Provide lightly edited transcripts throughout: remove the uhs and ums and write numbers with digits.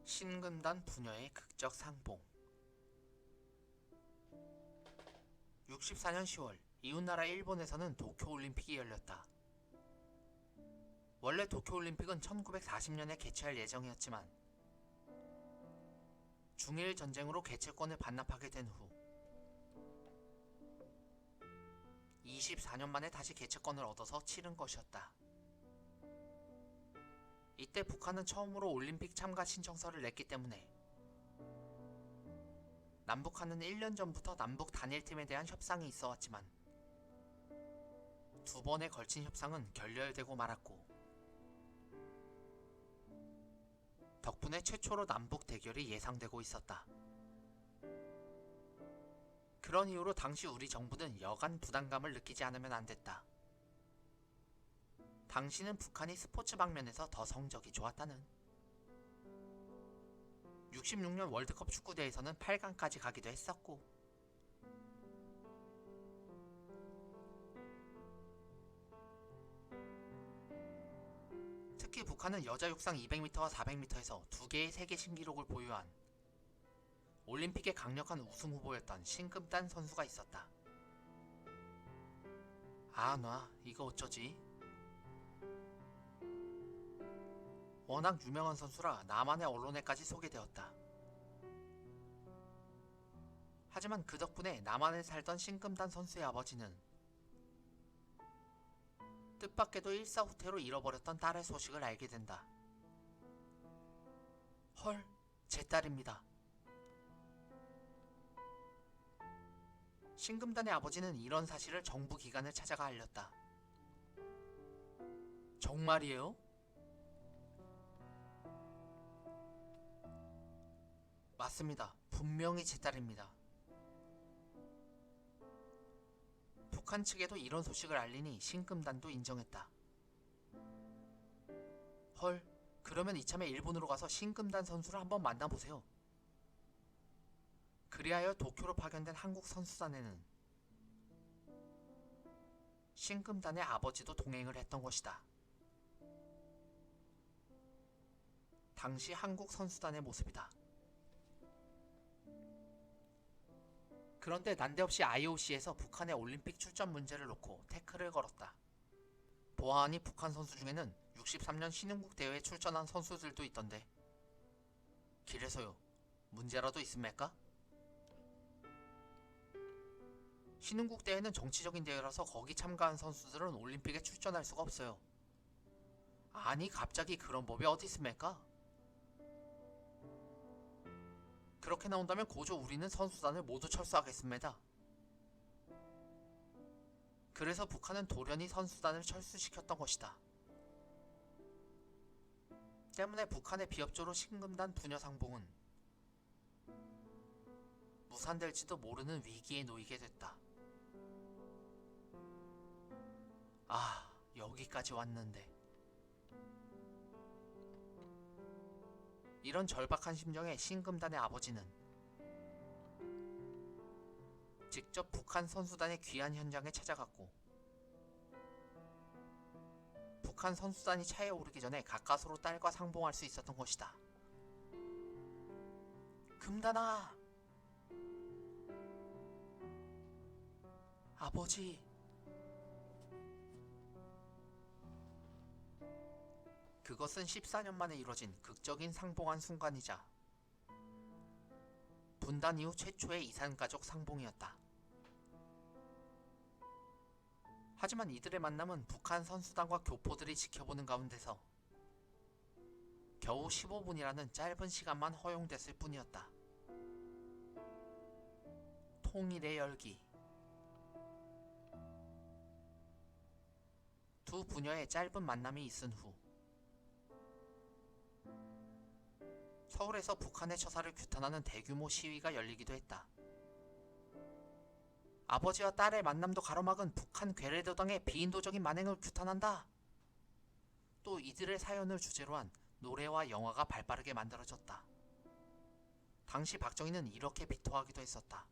신금단 부녀의 극적 상봉. 64년 10월 이웃나라 일본에서는 도쿄올림픽이 열렸다. 원래 도쿄올림픽은 1940년에 개최할 예정이었지만 중일 전쟁으로 개최권을 반납하게 된 후 24년 만에 다시 개최권을 얻어서 치른 것이었다. 이때 북한은 처음으로 올림픽 참가 신청서를 냈기 때문에 남북한은 1년 전부터 남북 단일팀에 대한 협상이 있어왔지만 두 번에 걸친 협상은 결렬되고 말았고, 덕분에 최초로 남북 대결이 예상되고 있었다. 그런 이유로 당시 우리 정부는 여간 부담감을 느끼지 않으면 안 됐다. 당시는 북한이 스포츠 방면에서 더 성적이 좋았다는. 66년 월드컵 축구대회에서는 8강까지 가기도 했었고, 특히 북한은 여자 육상 200m와 400m에서 두 개의 세계 신기록을 보유한 올림픽의 강력한 우승 후보였던 신금단 선수가 있었다. 아, 놔. 이거 어쩌지? 워낙 유명한 선수라 나만의 언론에까지 소개되었다. 하지만 그 덕분에 남한에 살던 신금단 선수의 아버지는 뜻밖에도 일사후퇴로 잃어버렸던 딸의 소식을 알게 된다. 헐, 제 딸입니다. 신금단의 아버지는 이런 사실을 정부 기관을 찾아가 알렸다. 정말이에요? 맞습니다. 분명히 제 딸입니다. 북한 측에도 이런 소식을 알리니 신금단도 인정했다. 헐, 그러면 이참에 일본으로 가서 신금단 선수를 한번 만나보세요. 그리하여 도쿄로 파견된 한국 선수단에는 신금단의 아버지도 동행을 했던 것이다. 당시 한국 선수단의 모습이다. 그런데 난데없이 IOC에서 북한의 올림픽 출전 문제를 놓고 태클을 걸었다. 보아하니 북한 선수 중에는 63년 신흥국 대회에 출전한 선수들도 있던데, 그래서요, 문제라도 있습니까? 신흥국 대회는 정치적인 대회라서 거기 참가한 선수들은 올림픽에 출전할 수가 없어요. 아니, 갑자기 그런 법이 어디 있습니까? 그렇게 나온다면 고조 우리는 선수단을 모두 철수하겠습니다. 그래서 북한은 돌연히 선수단을 철수시켰던 것이다. 때문에 북한의 비협조로 신금단 부녀 상봉은 무산될지도 모르는 위기에 놓이게 됐다. 아, 여기까지 왔는데. 이런 절박한 심정에 신금단의 아버지는 직접 북한 선수단의 귀환 현장에 찾아갔고, 북한 선수단이 차에 오르기 전에 가까스로 딸과 상봉할 수 있었던 것이다. 금단아! 아버지! 그것은 14년 만에 이뤄진 극적인 상봉한 순간이자 분단 이후 최초의 이산가족 상봉이었다. 하지만 이들의 만남은 북한 선수단과 교포들이 지켜보는 가운데서 겨우 15분이라는 짧은 시간만 허용됐을 뿐이었다. 통일의 열기. 두 부녀의 짧은 만남이 있은 후 서울에서 북한의 처사를 규탄하는 대규모 시위가 열리기도 했다. 아버지와 딸의 만남도 가로막은 북한 괴뢰도당의 비인도적인 만행을 규탄한다. 또 이들의 사연을 주제로 한 노래와 영화가 발빠르게 만들어졌다. 당시 박정희는 이렇게 비토하기도 했었다.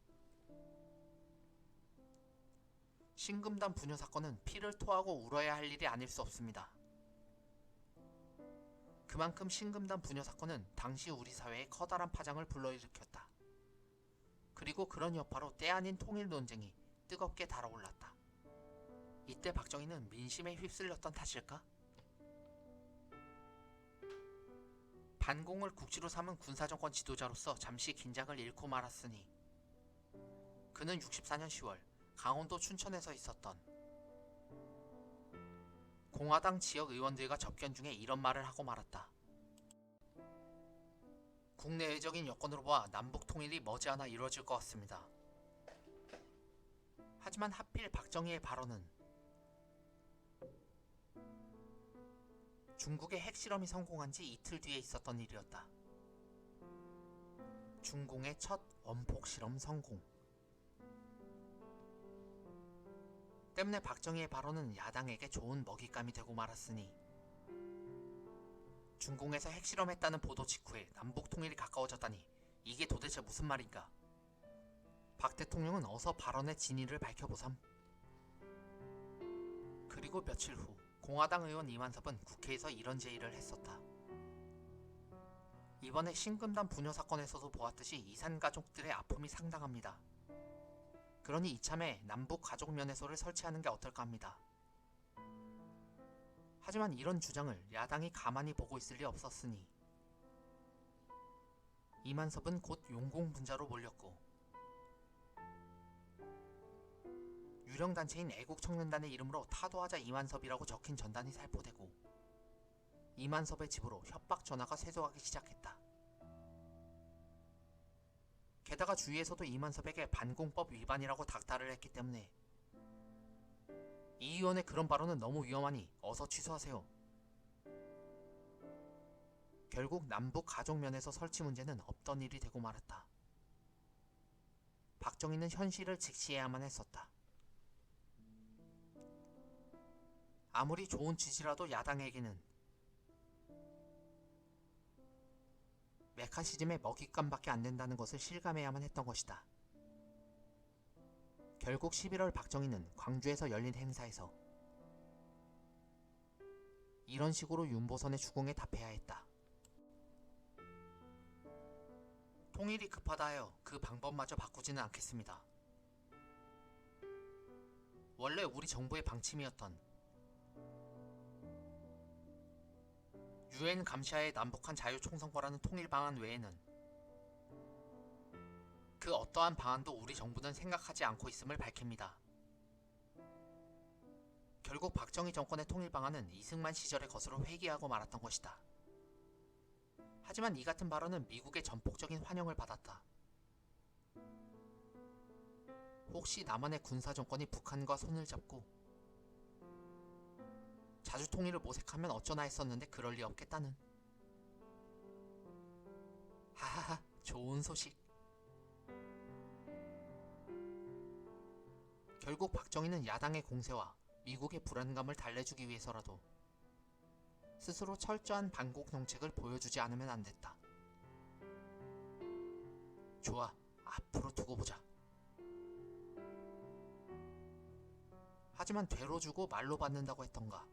신금단 부녀 사건은 피를 토하고 울어야 할 일이 아닐 수 없습니다. 그만큼 신금단 부녀 사건은 당시 우리 사회에 커다란 파장을 불러일으켰다. 그리고 그런 여파로 때 아닌 통일 논쟁이 뜨겁게 달아올랐다. 이때 박정희는 민심에 휩쓸렸던 탓일까? 반공을 국지로 삼은 군사정권 지도자로서 잠시 긴장을 잃고 말았으니 그는 64년 10월 강원도 춘천에서 있었던 공화당 지역 의원들과 접견 중에 이런 말을 하고 말았다. 국내외적인 여건으로 봐 남북 통일이 머지않아 이루어질 것 같습니다. 하지만 하필 박정희의 발언은 중국의 핵실험이 성공한 지 이틀 뒤에 있었던 일이었다. 중공의 첫 원폭 실험 성공. 때문에 박정희의 발언은 야당에게 좋은 먹잇감이 되고 말았으니 중공에서 핵실험했다는 보도 직후에 남북 통일이 가까워졌다니 이게 도대체 무슨 말인가? 박 대통령은 어서 발언의 진위를 밝혀보삼. 그리고 며칠 후 공화당 의원 이만섭은 국회에서 이런 제의를 했었다. 이번에 신금단 부녀 사건에서도 보았듯이 이산 가족들의 아픔이 상당합니다. 그러니 이참에 남북 가족 면회소를 설치하는 게 어떨까 합니다. 하지만 이런 주장을 야당이 가만히 보고 있을 리 없었으니 이만섭은 곧 용공분자로 몰렸고 유령단체인 애국청년단의 이름으로 타도하자 이만섭이라고 적힌 전단이 살포되고 이만섭의 집으로 협박 전화가 쇄도하기 시작했다. 게다가 주위에서도 이만섭에게 반공법 위반이라고 닥달을 했기 때문에 이 의원의 그런 발언은 너무 위험하니 어서 취소하세요. 결국 남북 가족면에서 설치 문제는 없던 일이 되고 말았다. 박정희는 현실을 직시해야만 했었다. 아무리 좋은 취지라도 야당에게는 메카시즘의 먹잇감밖에 안 된다는 것을 실감해야만 했던 것이다. 결국 11월 박정희는 광주에서 열린 행사에서 이런 식으로 윤보선의 추궁에 답해야 했다. 통일이 급하다 하여 그 방법마저 바꾸지는 않겠습니다. 원래 우리 정부의 방침이었던 유엔 감시하에 남북한 자유총선거라는 통일 방안 외에는 그 어떠한 방안도 우리 정부는 생각하지 않고 있음을 밝힙니다. 결국 박정희 정권의 통일 방안은 이승만 시절의 것으로 회귀하고 말았던 것이다. 하지만 이 같은 발언은 미국의 전폭적인 환영을 받았다. 혹시 남한의 군사정권이 북한과 손을 잡고 자주 통일을 모색하면 어쩌나 했었는데 그럴 리 없겠다는. 하하하, 좋은 소식. 결국 박정희는 야당의 공세와 미국의 불안감을 달래주기 위해서라도 스스로 철저한 반공 정책을 보여주지 않으면 안 됐다. 좋아, 앞으로 두고 보자. 하지만 되로 주고 말로 받는다고 했던가.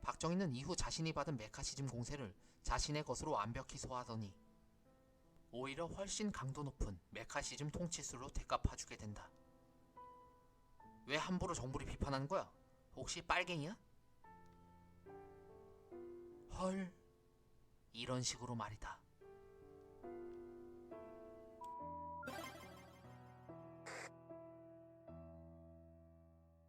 박정희는 이후 자신이 받은 메카시즘 공세를 자신의 것으로 완벽히 소화하더니 오히려 훨씬 강도 높은 메카시즘 통치술로 되갚아주게 된다. 왜 함부로 정부를 비판하는 거야? 혹시 빨갱이야? 헐, 이런 식으로 말이다.